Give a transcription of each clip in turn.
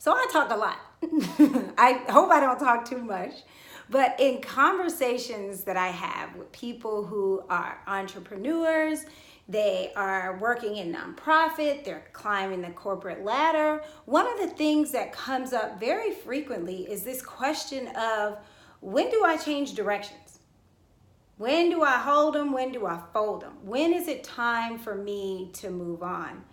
So I talk a lot. I hope I don't talk too much. But in conversations that I have with people who are entrepreneurs, they are working in nonprofit, they're climbing the corporate ladder, one of the things that comes up very frequently is this question of, when do I change directions? When do I hold them? When do I fold them? When is it time for me to move on?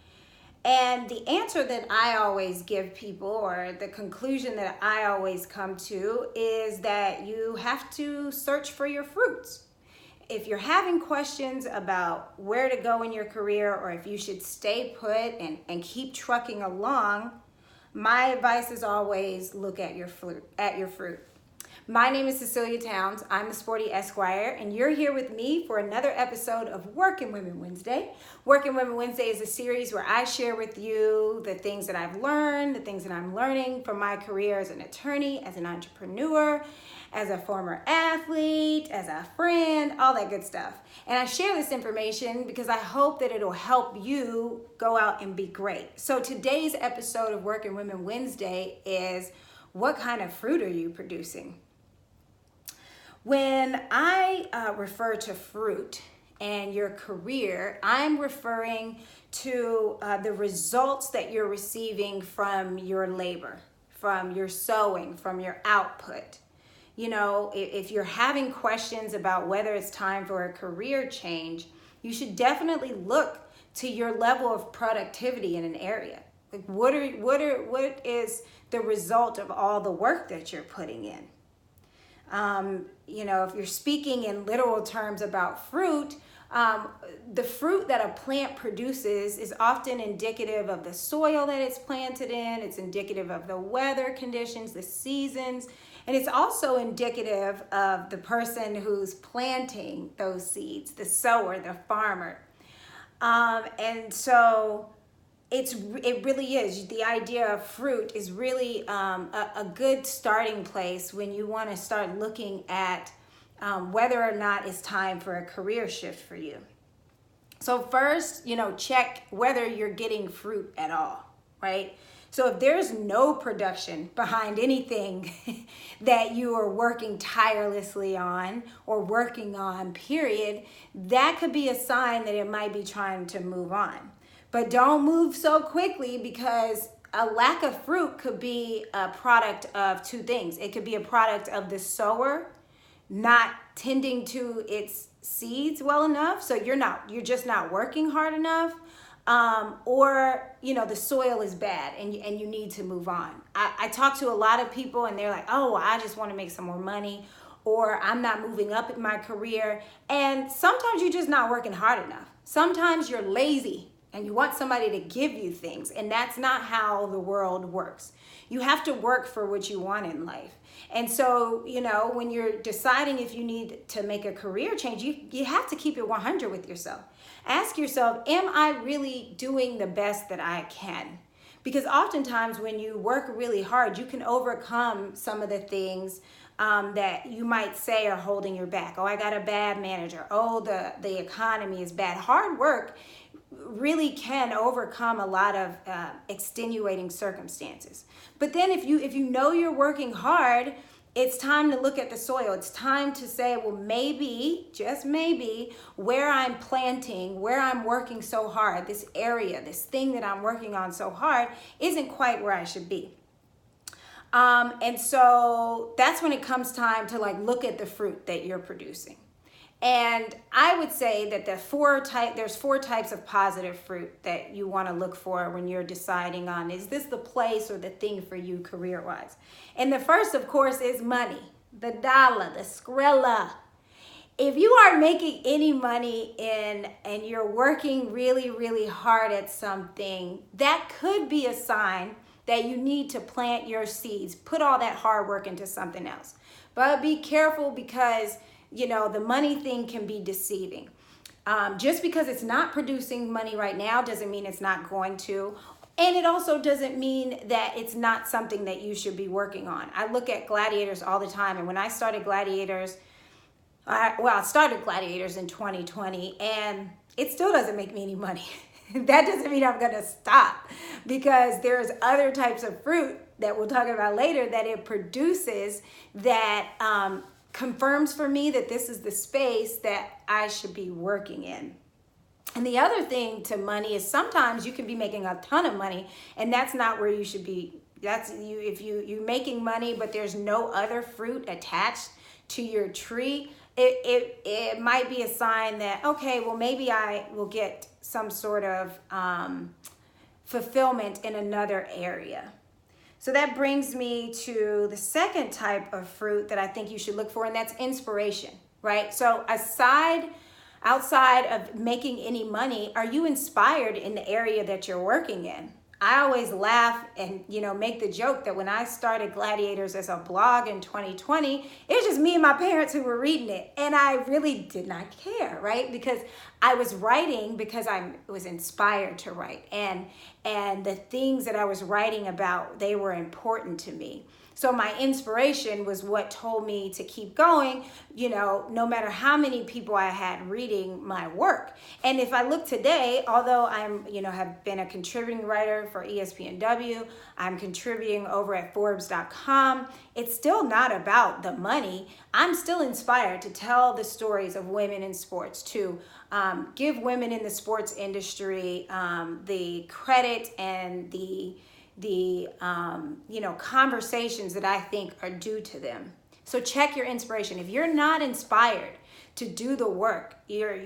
And the answer that I always give people, or the conclusion that I always come to, is that you have to search for your fruits. If you're having questions about where to go in your career, or if you should stay put and keep trucking along, my advice is always look at your fruit. My name is Cecelia Towns. I'm the Sporty Esquire, and you're here with me for another episode of Working Women Wednesday. Working Women Wednesday is a series where I share with you the things that I've learned, the things that I'm learning from my career as an attorney, as an entrepreneur, as a former athlete, as a friend, all that good stuff. And I share this information because I hope that it'll help you go out and be great. So today's episode of Working Women Wednesday is, what kind of fruit are you producing? When I refer to fruit and your career, I'm referring to the results that you're receiving from your labor, from your sowing, from your output. You know, if you're having questions about whether it's time for a career change, you should definitely look to your level of productivity in an area. Like, what is the result of all the work that you're putting in? You know, if you're speaking in literal terms about fruit, the fruit that a plant produces is often indicative of the soil that it's planted in. It's indicative of the weather conditions, the seasons, and it's also indicative of the person who's planting those seeds, the sower, the farmer. And so it really is. The idea of fruit is really a good starting place when you want to start looking at whether or not it's time for a career shift for you. So first, check whether you're getting fruit at all, right? So if there's no production behind anything that you are working tirelessly on or working on, period, that could be a sign that it might be trying to move on. But don't move so quickly, because a lack of fruit could be a product of two things. It could be a product of the sower not tending to its seeds well enough, so you're just not working hard enough, or the soil is bad and you need to move on. I talk to a lot of people and they're like, oh, I just want to make some more money, or I'm not moving up in my career. And sometimes you're just not working hard enough. Sometimes you're lazy and you want somebody to give you things, and that's not how the world works. You have to work for what you want in life. And so, when you're deciding if you need to make a career change, you have to keep it 100 with yourself. Ask yourself, am I really doing the best that I can? Because oftentimes when you work really hard, you can overcome some of the things that you might say are holding you back. Oh, I got a bad manager. Oh, the economy is bad. Hard work really can overcome a lot of extenuating circumstances. But then if you know you're working hard, it's time to look at the soil. It's time to say, well, maybe, just maybe, where I'm planting, where I'm working so hard, this area, this thing that I'm working on so hard isn't quite where I should be. And so that's when it comes time to look at the fruit that you're producing. And I would say that there's four types of positive fruit that you want to look for when you're deciding on, is this the place or the thing for you career-wise? And the first, of course, is money, the dollar, the skrilla. If you are making any money and you're working really, really hard at something, that could be a sign that you need to plant your seeds, put all that hard work into something else. But be careful, because the money thing can be deceiving. Just because it's not producing money right now doesn't mean it's not going to. And it also doesn't mean that it's not something that you should be working on. I look at Gladiators all the time. And when I started Gladiators, I started Gladiators in 2020, and it still doesn't make me any money. That doesn't mean I'm going to stop, because there's other types of fruit that we'll talk about later that it produces that confirms for me that this is the space that I should be working in. And the other thing to money is sometimes you can be making a ton of money and that's not where you should be. That's you if you're making money but there's no other fruit attached to your tree, it might be a sign that, okay, well, maybe I will get some sort of fulfillment in another area. So that brings me to the second type of fruit that I think you should look for, and that's inspiration, right? So outside of making any money, are you inspired in the area that you're working in? I always laugh and, make the joke that when I started Gladiators as a blog in 2020, it was just me and my parents who were reading it. And I really did not care, right? Because I was writing because I was inspired to write. And the things that I was writing about, they were important to me. So my inspiration was what told me to keep going, no matter how many people I had reading my work. And if I look today, although I'm, have been a contributing writer for ESPNW, I'm contributing over at Forbes.com, it's still not about the money. I'm still inspired to tell the stories of women in sports, to give women in the sports industry the credit and the conversations that I think are due to them. So check your inspiration. If you're not inspired to do the work, you're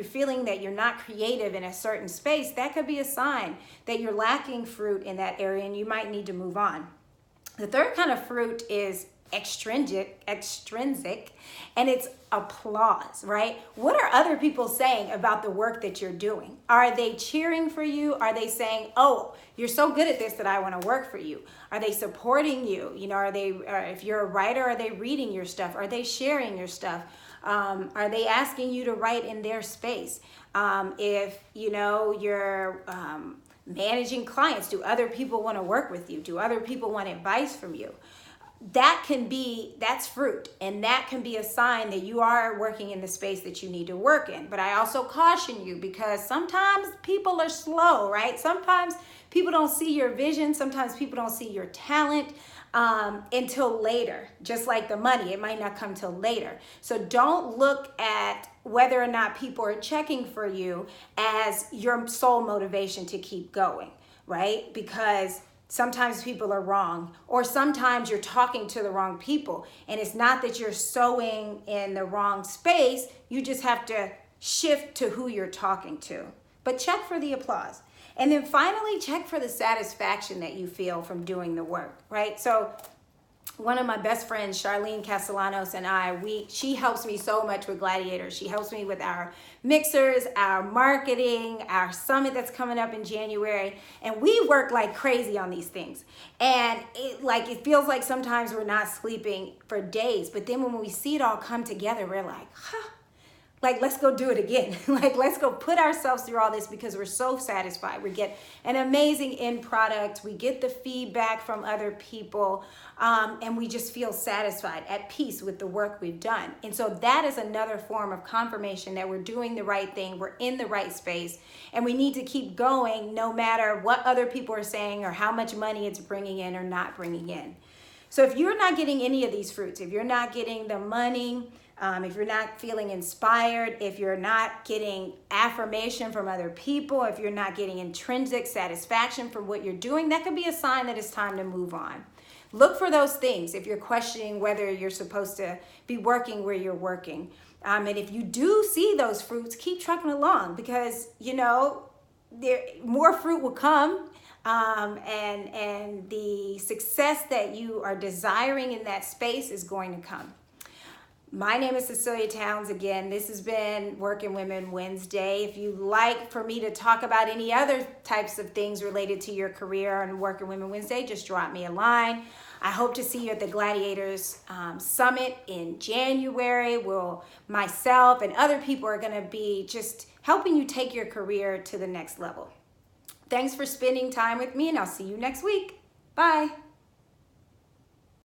feeling that you're not creative in a certain space, that could be a sign that you're lacking fruit in that area and you might need to move on. The third kind of fruit is extrinsic, and it's applause, right? What are other people saying about the work that you're doing? Are they cheering for you? Are they saying, oh, you're so good at this that I want to work for you? Are they supporting you? If you're a writer, are they reading your stuff? Are they sharing your stuff? Are they asking you to write in their space? If you're managing clients, do other people want to work with you? Do other people want advice from you? That's fruit, and that can be a sign that you are working in the space that you need to work in. But I also caution you because sometimes people are slow, right? Sometimes people don't see your vision. Sometimes people don't see your talent until later. Just like the money, it might not come till later. So don't look at whether or not people are checking for you as your sole motivation to keep going, right? Because sometimes people are wrong, or sometimes you're talking to the wrong people. And it's not that you're sowing in the wrong space. You just have to shift to who you're talking to. But check for the applause. And then finally, check for the satisfaction that you feel from doing the work, right? So one of my best friends, Charlene Castellanos, and she helps me so much with Gladiators. She helps me with our mixers, our marketing, our summit that's coming up in January. And we work like crazy on these things. And it feels like sometimes we're not sleeping for days. But then when we see it all come together, we're like, let's go do it again. Let's go put ourselves through all this because we're so satisfied. We get an amazing end product. We get the feedback from other people. And we just feel satisfied, at peace with the work we've done. And so that is another form of confirmation that we're doing the right thing. We're in the right space. And we need to keep going no matter what other people are saying or how much money it's bringing in or not bringing in. So if you're not getting any of these fruits, if you're not getting the money, if you're not feeling inspired, if you're not getting affirmation from other people, if you're not getting intrinsic satisfaction from what you're doing, that could be a sign that it's time to move on. Look for those things if you're questioning whether you're supposed to be working where you're working. And if you do see those fruits, keep trucking along because, more fruit will come. And the success that you are desiring in that space is going to come. My name is Cecelia Towns. Again, this has been Working Women Wednesday. If you'd like for me to talk about any other types of things related to your career on Working Women Wednesday, just drop me a line. I hope to see you at the Gladiators Summit in January. Myself and other people are going to be just helping you take your career to the next level. Thanks for spending time with me, and I'll see you next week. Bye.